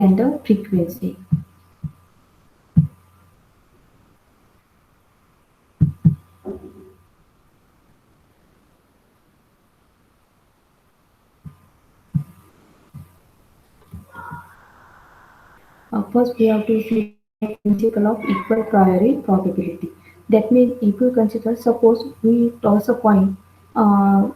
and the frequency. First, we have to see the principle of equal priori probability. That means if you consider, suppose we toss a coin,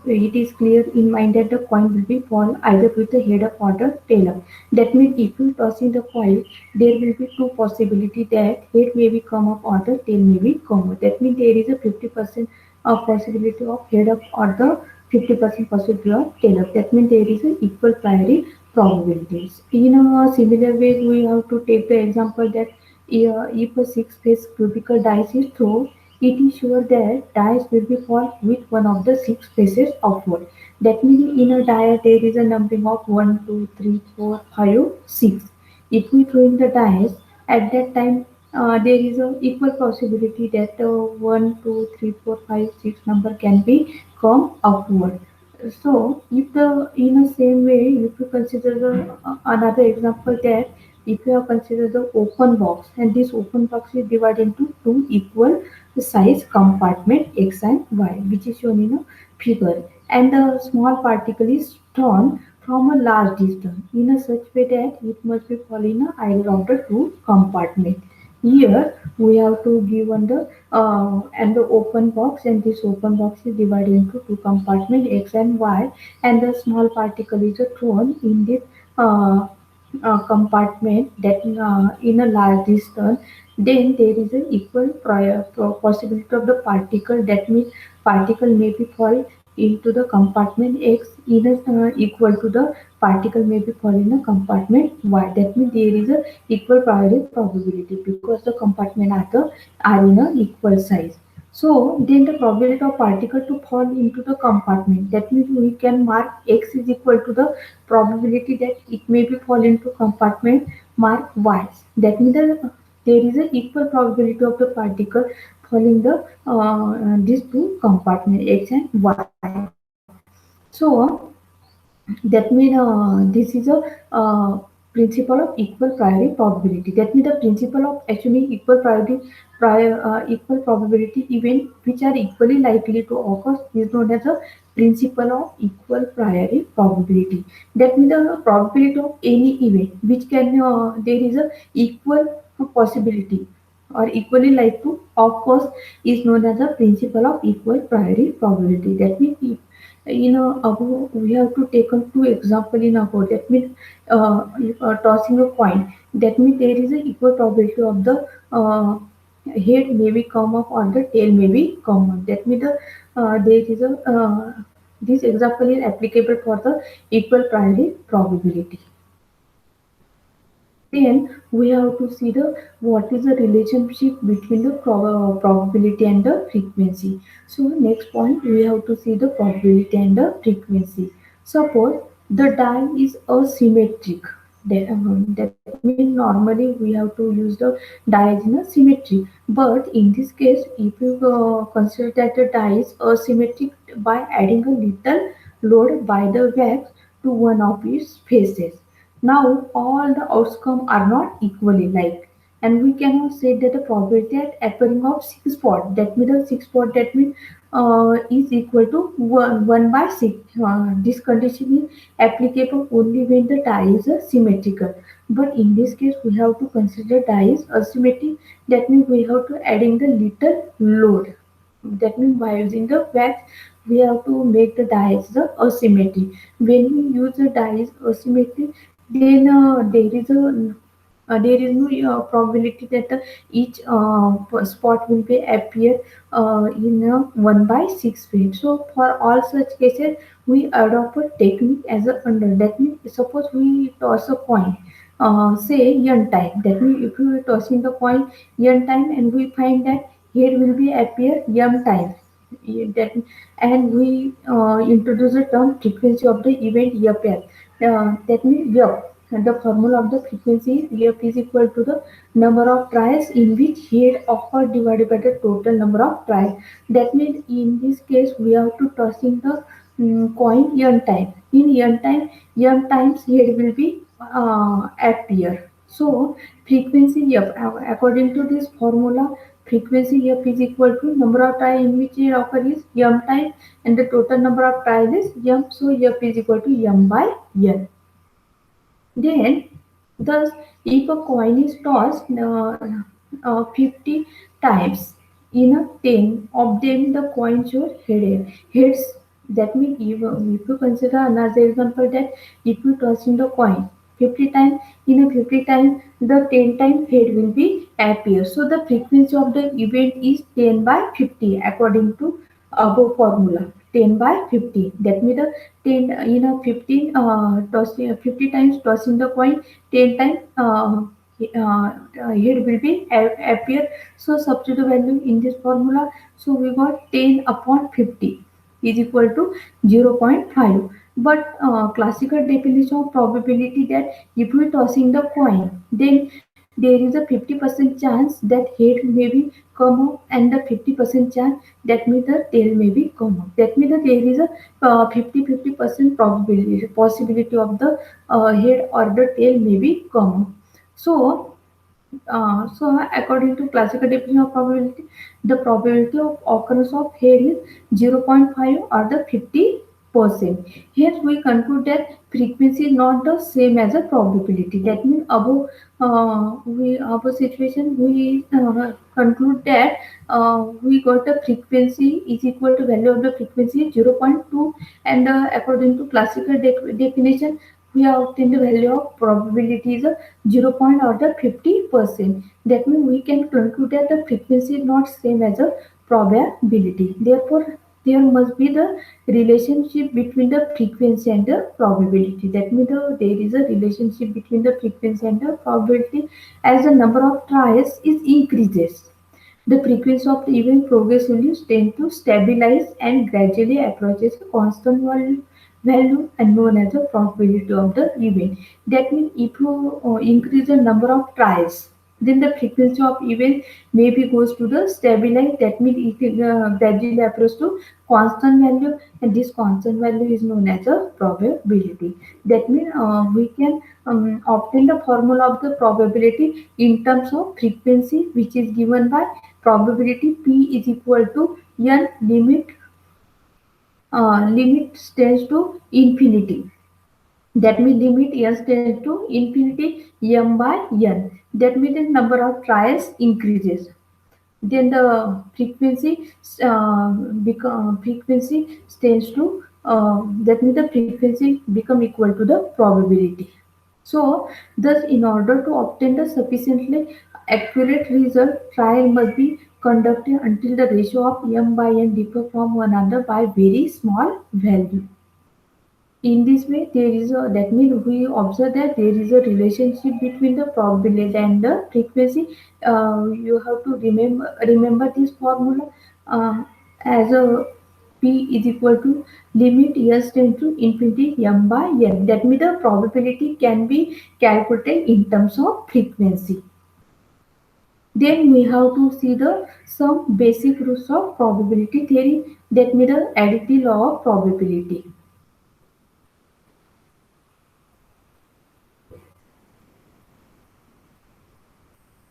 it is clear in mind that the coin will be fall either with the head up or the tail up. That means if you toss in the coin, there will be two possibility that head may be come up or the tail may be come up. That means there is a 50% of possibility of head up or the 50% possibility of tail up. That means there is an equal priori probabilities. In a similar way, we have to take the example that if a six-face cubical dice is thrown, it is sure that dice will be fall with one of the six faces upward. That means in a die there is a numbering of 1, 2, 3, 4, 5, 6. If we throw in the dice, at that time there is a equal possibility that 1, 2, 3, 4, 5, 6 number can be come upward. So, if the in the same way, if you consider another example that if you have considered the open box and this open box is divided into two equal size compartment x and y, which is shown in a figure, and the small particle is thrown from a large distance in a such way that it must be fall in either of the two compartment. Here we have to give on the and the open box, and this open box is divided into two compartments x and y, and the small particle is thrown in this uh, compartment that in a large distance. Then there is an equal possibility of the particle. That means particle may be fall into the compartment x in a, equal to the particle may be fall in a compartment y. That means there is a equal priority probability because the compartment are in a equal size. So then the probability of particle to fall into the compartment, that means we can mark x is equal to the probability that it may be fall into compartment mark y. That means there is an equal probability of the particle falling the these two compartment x and y. So that means this is a principle of equal priority probability. That means the principle of assuming equal priority equal probability event which are equally likely to occur is known as a principle of equal priority probability. That means the probability of any event which can there is a equal possibility or equally like to occur is known as a principle of equal priority probability. That means if in above we have to take on two example in above. That means if, tossing a coin. That means there is an equal probability of the head may be come up or the tail may be come up. That means there is a this example is applicable for the equal priority probability. Then we have to see the what is the relationship between the probability and the frequency. So next point we have to see the probability and the frequency. Suppose the die is asymmetric. That means normally we have to use the die in a symmetry. But in this case, if you consider that the die is asymmetric by adding a little load by the wax to one of its faces, now all the outcomes are not equally like, and we cannot say that the probability at appearing of six spot, that means the six spot, that means is equal to 1 by 6. This condition is applicable only when the die is symmetrical. But in this case, we have to consider die is asymmetric. That means we have to adding the little load. That means by using the wax, we have to make the dies the asymmetry. When we use the dies asymmetry, then there is no probability that each spot will be appear in a 1 by 6 way. So for all such cases, we adopt a technique as a under. That means suppose we toss a coin, say n time. That means if we are tossing the coin n time and we find that here will be appear m times. That, and we introduce the term frequency of the event appear. That means f. And the formula of the frequency is f is equal to the number of tries in which head occur divided by the total number of tries. That means in this case we have to toss in the coin n time. In n time, n times head will be appear. So frequency f, according to this formula, frequency f is equal to number of time in which it occurs is m time, and the total number of times is m. So f is equal to m by n. Then, thus, if a coin is tossed 50 times, in a 10 of them the coin should heads. That means if you consider another example, that if you toss in the coin 50 times, in a 50 times the 10 times head will be appear. So the frequency of the event is 10 by 50 according to above formula. 10 by 50. That means the 10 in a 15 tossing 50 times tossing the coin, 10 times here will be appear. So substitute value in this formula. So we got 10 upon 50 is equal to 0.5. But classical definition of probability, that if we tossing the coin, then there is a 50% chance that head may be come up, and the 50% chance that means the tail may be come up. That means that there is a 50% probability possibility of the head or the tail may be come up. So according to classical definition of probability, the probability of occurrence of head is 0.5 or the 50%. Here we conclude that frequency is not the same as a probability. That means above situation we conclude that we got the frequency is equal to value of the frequency 0.2, and according to classical definition we have obtained the value of probability is 0 point or the 50%. That means we can conclude that the frequency is not same as a probability. Therefore, there must be the relationship between the frequency and the probability. That means there is a relationship between the frequency and the probability. As the number of tries is increases, the frequency of the event progressively tend to stabilize and gradually approaches a constant value and known as the probability of the event. That means if you increase the number of tries, then the frequency of event maybe goes to the stabilize. That means it gradually approaches to constant value, and this constant value is known as a probability. That means we can obtain the formula of the probability in terms of frequency, which is given by probability p is equal to n limit tends to infinity. That means limit s tends to infinity m by n. That means the number of trials increases. Then the frequency frequency tends to that means the frequency become equal to the probability. So, thus, in order to obtain the sufficiently accurate result, trial must be conducted until the ratio of m by n differ from one another by very small value. In this way, there is a that means we observe that there is a relationship between the probability and the frequency. You have to remember this formula as a p is equal to limit s tends to infinity m by n. That means the probability can be calculated in terms of frequency. Then we have to see the some basic rules of probability theory. That means the additive law of probability.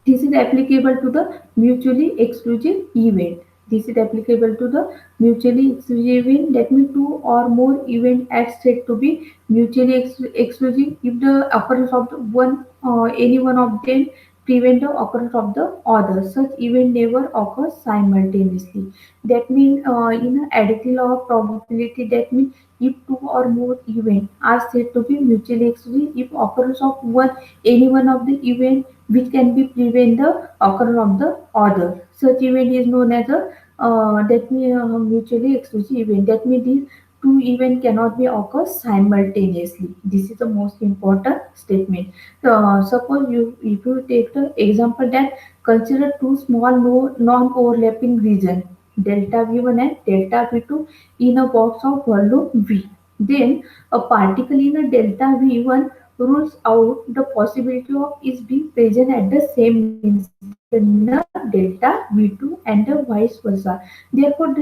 This is applicable to the mutually exclusive event. This is applicable to the mutually exclusive event. That means two or more events are said to be mutually exclusive if the occurrence of the one any one of them prevent the occurrence of the other. Such event never occurs simultaneously. That means in additive law of probability, that means if two or more events are said to be mutually exclusive if occurrence of one any one of the event which can be prevent the occurrence of the other. Such event is known as a that means mutually exclusive event. That means these two events cannot be occur simultaneously. This is the most important statement. Suppose if you take the example that consider two small non-overlapping region delta V1 and delta V2 in a box of volume V. Then a particle in a delta V1 rules out the possibility of its being present at the same instant in a delta V2 and the vice versa. Therefore,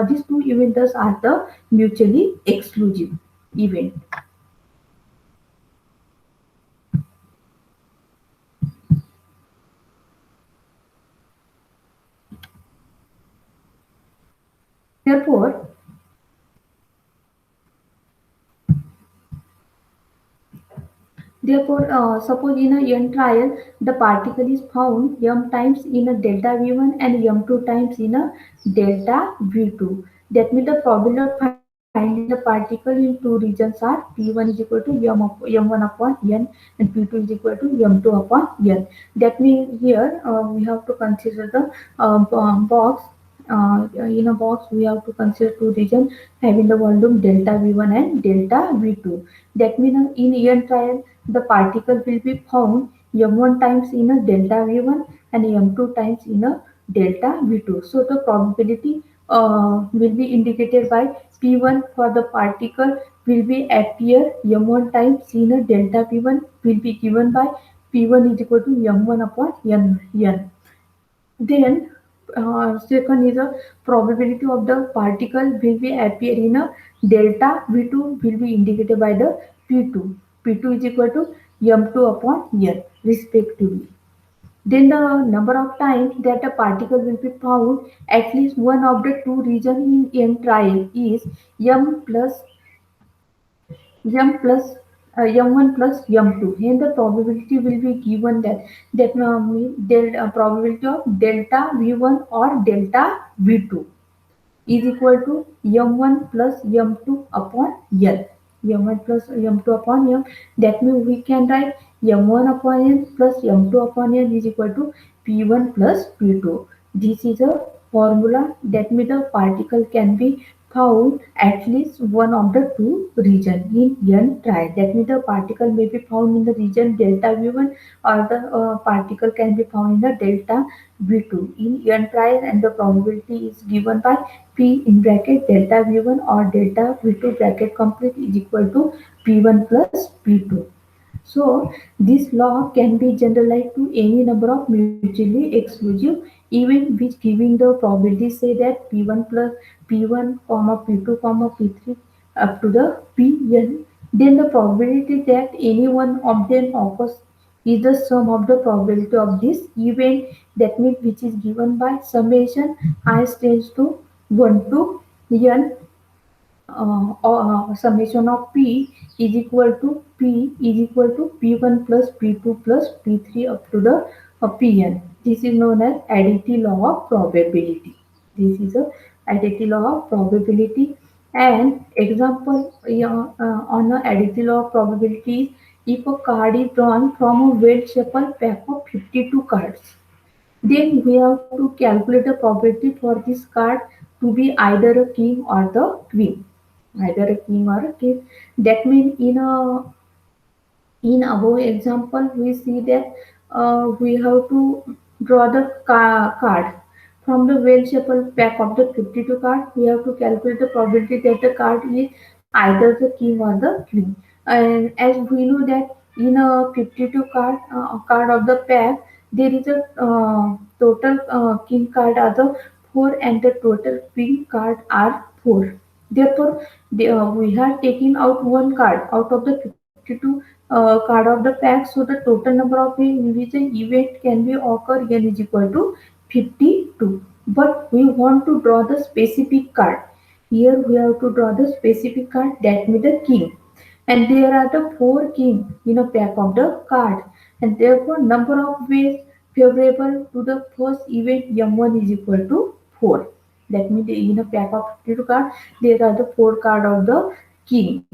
these two events are the mutually exclusive event. Therefore, suppose in a n trial, the particle is found m times in a delta V1 and m2 times in a delta V2. That means the probability of finding the particle in two regions are P1 is equal to m1 upon n and P2 is equal to m2 upon n. That means here we have to consider the box. In a box, we have to consider two regions having the volume delta V1 and delta V2. That means in Ian trial, the particle will be found m1 times in a delta V1 and m2 times in a delta V2. So the probability will be indicated by P1 for the particle will be appear m1 times in a delta V1 will be given by P1 is equal to m1 upon n. Then, second is a probability of the particle will be appear in a delta V2 will be indicated by the P2. P2 is equal to m2 upon n respectively. Then the number of times that a particle will be found at least one of the two regions in n trial is m plus m1 plus m2. Here the probability will be given that means probability of delta v1 or delta v2 is equal to m1 plus m2 upon n. m1 plus m2 upon m. That means we can write m1 upon n plus m2 upon n is equal to p1 plus p2. This is a formula that means the particle can be found at least one of the two region in n trial. That means the particle may be found in the region delta v1 or the particle can be found in the delta v2 in n trial, and the probability is given by P in bracket delta V1 or delta V2 bracket complete is equal to P1 plus P2. So this law can be generalized to any number of mutually exclusive even which giving the probability say that P1 plus P1 comma P2 comma P3 up to the Pn. Then the probability that any one of them occurs is the sum of the probability of this event, that means which is given by summation I tends to 1 to n summation of P is equal to P1 plus P2 plus P3 up to the Pn. This is known as additive law of probability. This is a additive law of probability. And example on a additive law of probability is if a card is drawn from a well-shaped pack of 52 cards, then we have to calculate the probability for this card to be either a king or the queen. Either a king or a king. That means in above example, we see that we have to draw the card. From the well shuffle pack of the 52 card, we have to calculate the probability that the card is either the king or the queen. And as we know that in a 52 card of the pack, there is a total king card are the 4 and the total queen card are 4. Therefore, we have taken out one card out of the 52 card of the pack, so the total number of which an event can be occur n is equal to 52. But we want to draw the specific card. Here we have to draw the specific card, that means the king. And there are the four kings in a pack of the card. And therefore number of ways favorable to the first event m1 is equal to 4. That means in a pack of 52 cards, there are the four cards of the king.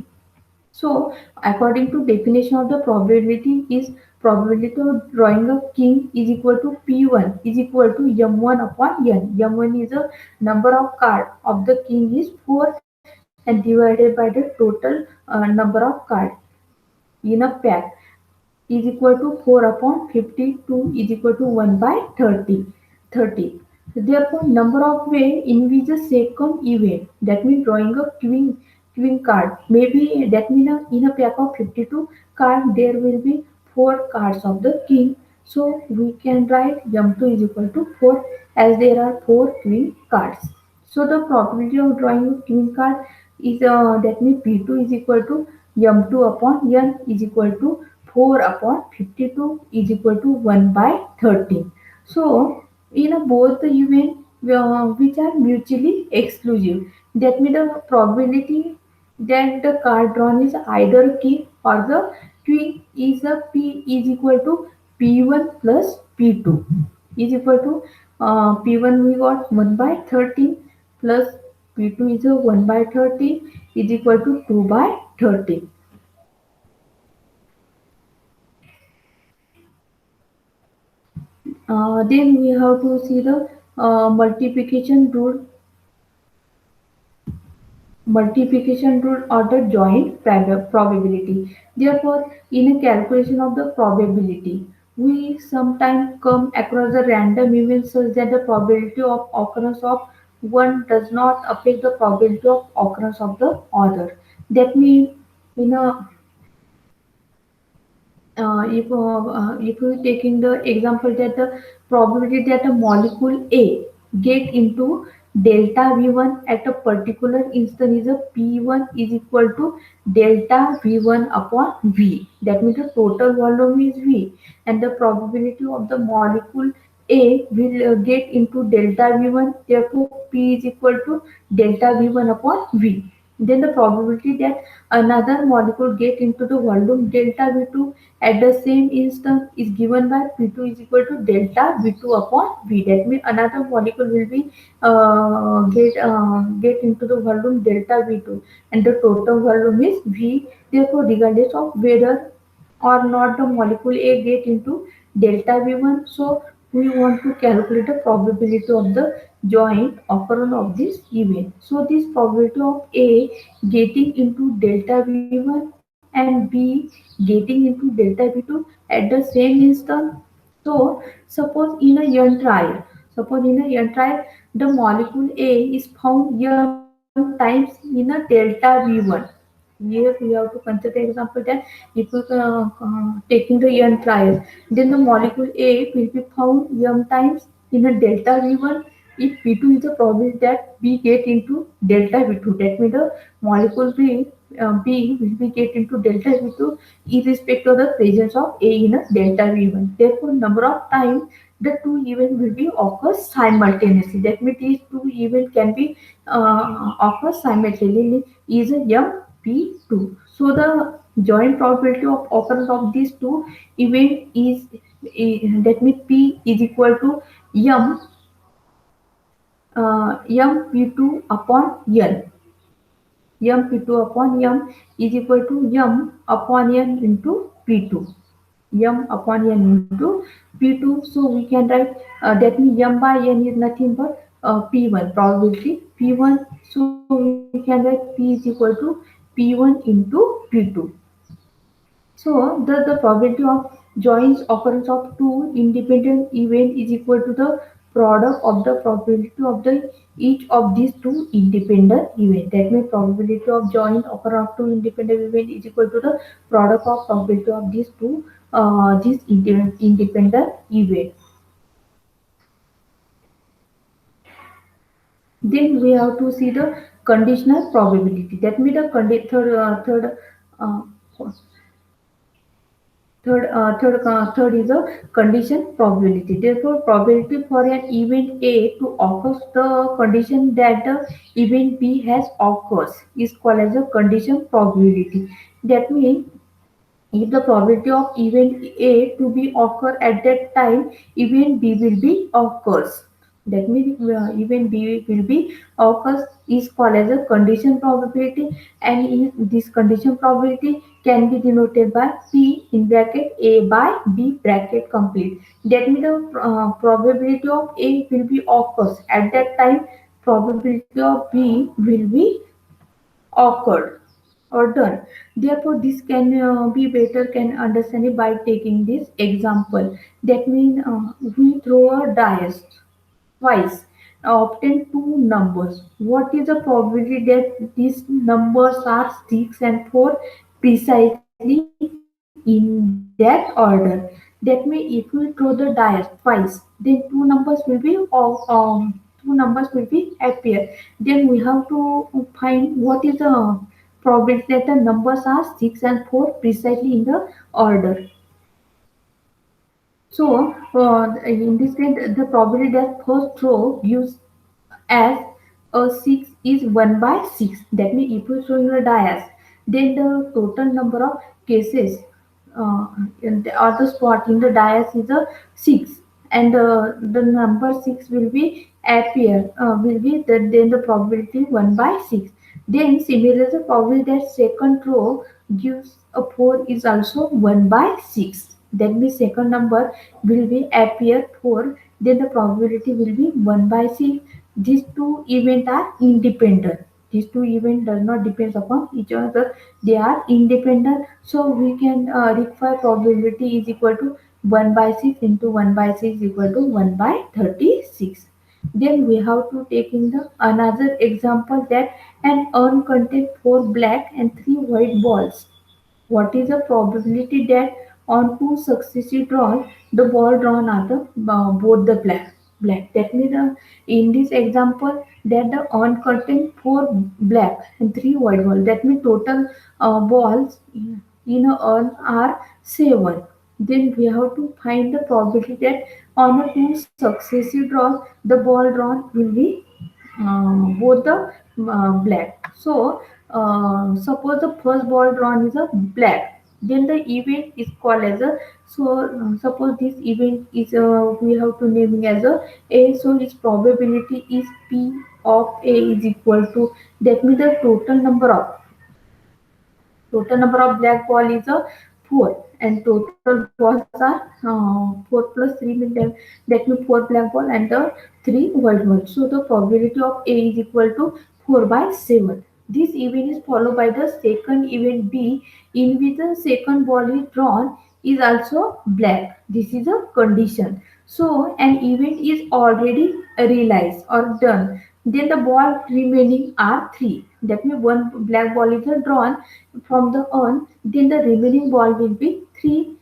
So, according to definition of the probability is probability of drawing a king is equal to P1 is equal to M1 upon N. M1 is a number of card of the king is 4 and divided by the total number of card in a pack is equal to 4 upon 52 is equal to 1 by 30. Therefore, number of way in which the second event, that means drawing a queen card, maybe that means in a pack of 52 card there will be 4 cards of the king. So we can write m2 is equal to 4 as there are 4 queen cards. So the probability of drawing a queen card is that means p2 is equal to m2 upon n is equal to 4 upon 52 is equal to 1 by 13. So in both the event which are mutually exclusive, that means the probability that the card drawn is either king or the queen is a p is equal to p1 plus p2 is equal to p1 we got 1 by 13 plus p2 is a 1 by 13 is equal to 2 by 13. Then we have to see the multiplication rule or the joint probability. Therefore, in a calculation of the probability, we sometimes come across a random event such that the probability of occurrence of one does not affect the probability of occurrence of the other. That means in a if we taking the example that the probability that a molecule A get into delta V1 at a particular instant is a P1 is equal to delta V1 upon V. That means the total volume is V and the probability of the molecule A will get into delta V1. Therefore, P is equal to delta V1 upon V. Then the probability that another molecule get into the volume delta V2 at the same instant is given by P2 is equal to delta V2 upon V. That means another molecule will be get into the volume delta V2 and the total volume is V. Therefore, regardless of whether or not the molecule A get into delta V1, so we want to calculate the probability of the joint occurrence of this event. So this probability of A getting into delta V1 and B getting into delta V2 at the same instant. So suppose in a young trial, the molecule A is found young times in a delta V1. Here we have to consider the example that if we taking the young trial, then the molecule A will be found young times in a delta V1 if P2 is the probability that B get into delta V2. That means the molecule B will be get into delta V2 irrespective of the presence of A in a delta V1. Therefore, number of times the two events will be occur simultaneously. That means these two events can be occur simultaneously is a MP2. So the joint probability of occurrence of these two events that means P is equal to M MP2 upon N. MP2 upon M is equal to M upon N into P2. M upon N into P2. So we can write that means M by N is nothing but P1 probability P1. So we can write P is equal to P1 into P2. So the probability of joint occurrence of two independent events is equal to the product of the probability of the each of these two independent events. That means probability of joint occurrence of two independent events is equal to the product of probability of these independent events. Then we have to see the conditional probability. That means the uh, third is a condition probability. Therefore, probability for an event A to occur the condition that the event B has occurs is called as a condition probability. That means if the probability of event A to be occur at that time, event B will be occurs. That means event B will be occurs is called as a condition probability, and this condition probability can be denoted by P in bracket A by B bracket complete. That means the probability of A will be occurs at that time. Probability of B will be occurred or done. Therefore, this can be better can understand it by taking this example. That means we throw a dice twice, obtain two numbers. What is the probability that these numbers are 6 and 4 precisely in that order? That means That means if we throw the dice twice, then two numbers will be appear. Then we have to find what is the probability that the numbers are 6 and 4 precisely in the order. So in this case, the probability that first row gives as a 6 is 1 by 6. That means if you show your dias, then the total number of cases or the spot in the dias is a 6, and the number 6 will be appear will be then the probability 1 by 6. Then similarly the probability that second row gives a 4 is also 1 by 6. That means second number will be appear 4, then the probability will be 1 by 6. These two events are independent. These two events does not depend upon each other. They are independent. So we can require probability is equal to 1 by 6 into 1 by 6 equal to 1 by 36. Then we have to take in the another example that an urn contains 4 black and 3 white balls. What is the probability that on two successive draws, the ball drawn are the both the black? That means in this example that the on contain four black and three white balls. That means total balls in a urn are 7. Then we have to find the probability that on a two successive draws, the ball drawn will be both the black. So suppose the first ball drawn is a black, then the event is called as a, so suppose this event is we have to name it as a, so its probability is p of a is equal to, that means the total number of black ball is a 4, and total balls are 4 plus 3 means that means 4 black ball and 3 white ball. So the probability of A is equal to 4 by 7. This event is followed by the second event B, in which the second ball is drawn is also black. This is a condition. So an event is already realized or done. Then the ball remaining are 3. That means one black ball is drawn from the urn, then the remaining ball will be 3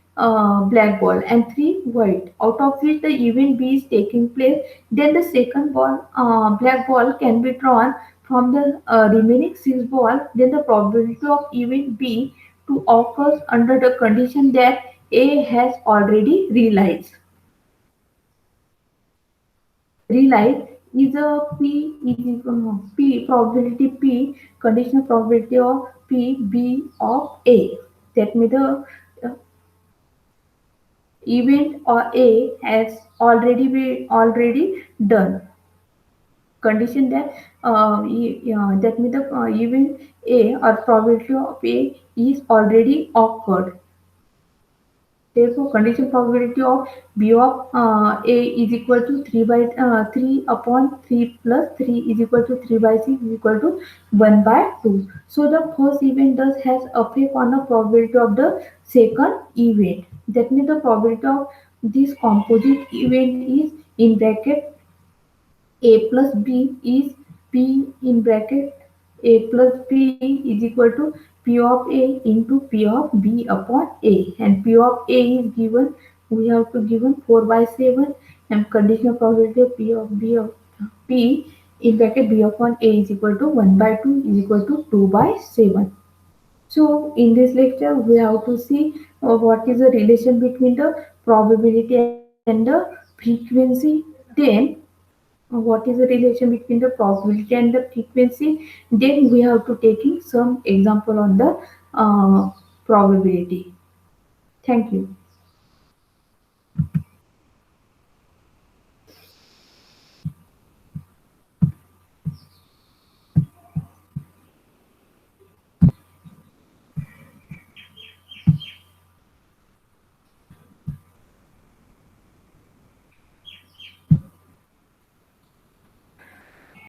black ball and 3 white, out of which the event B is taking place. Then the second ball, black ball, can be drawn from the remaining 6 ball. Then the probability of event B to occurs under the condition that A has already realized is a P is P probability P, conditional probability of P B of A. That means the uh, event or A has already done. Condition that that means the event A or probability of A is already occurred. Therefore, condition probability of B of A is equal to 3 upon 3 plus 3 is equal to 3 by 6 is equal to 1 by 2. So the first event thus has effect on the probability of the second event. That means the probability of this composite event is in bracket a plus B is P in bracket A plus B is equal to P of A into P of B upon A, and P of A is given, we have to given 4 by 7, and conditional probability of P of B of P in bracket B upon A is equal to 1 by 2 is equal to 2 by 7. So in this lecture we have to see what is the relation between the probability and the frequency. Then what is the relation between the probability and the frequency. Then we have to taking some example on the probability. Thank you.